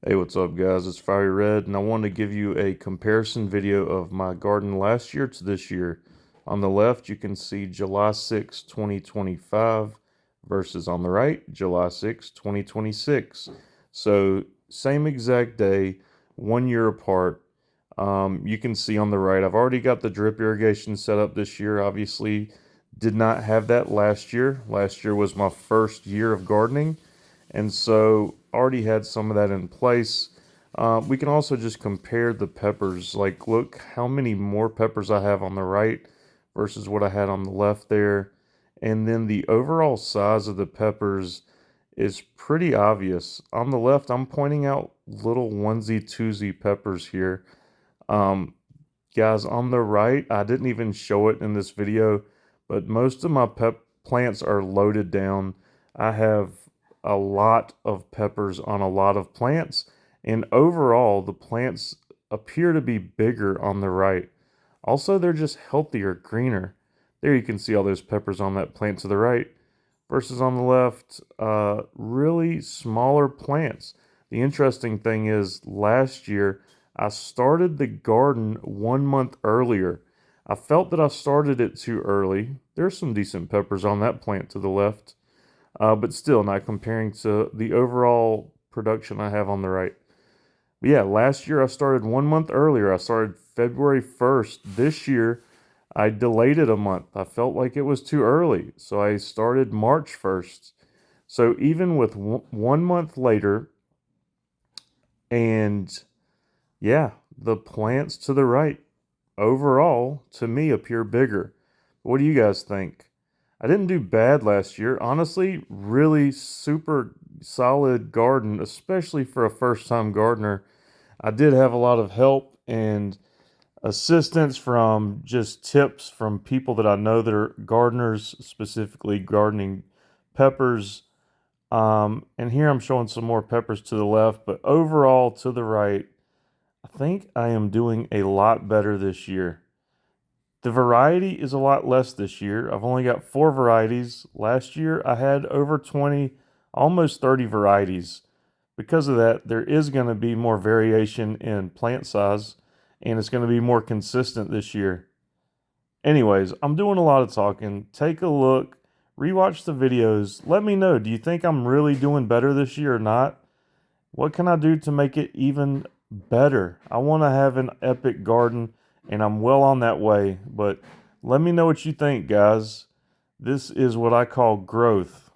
Hey, what's up, guys? It's Fiery Red, and I wanted to give you a comparison video of my garden last year to this year. On the left, you can see July 6, 2025 versus on the right, July 6, 2026. So, same exact day, 1 year apart. You can see on the right, I've already got the drip irrigation set up this year. Obviously, did not have that last year. Last year was my first year of gardening, and so already had some of that in place. We can also just compare the peppers. Like, look how many more peppers I have on the right versus what I had on the left there. And then the overall size of the peppers is pretty obvious. On the left, I'm pointing out little onesie twosie peppers here. Um, Guys, on the right, I didn't even show it in this video, but most of my plants are loaded down. I have a lot of peppers on a lot of plants, and overall, the plants appear to be bigger on the right. Also, they're just healthier, greener. There you can see all those peppers on that plant to the right versus on the left, really smaller plants. The interesting thing is, last year I started the garden 1 month earlier. I felt that I started it too early. There's some decent peppers on that plant to the left, but still not comparing to the overall production I have on the right. But yeah, last year I started 1 month earlier. I started February 1st. This year I delayed it a month. I felt like it was too early, so I started March 1st. So even with 1 month later, and yeah, the plants to the right overall to me appear bigger. What do you guys think? I didn't do bad last year. Honestly, really super solid garden, especially for a first time gardener. I did have a lot of help and assistance from just tips from people that I know that are gardeners, specifically gardening peppers. And here I'm showing some more peppers to the left, but overall to the right, I think I am doing a lot better this year. The variety is a lot less this year. I've only got 4 varieties. Last year I had over 20, almost 30 varieties. Because of that, there is going to be more variation in plant size, and it's going to be more consistent this year. Anyways, I'm doing a lot of talking. Take a look, rewatch the videos. Let me know, do you think I'm really doing better this year or not? What can I do to make it even better? I want to have an epic garden, and I'm well on that way. But let me know what you think, guys. This is what I call growth.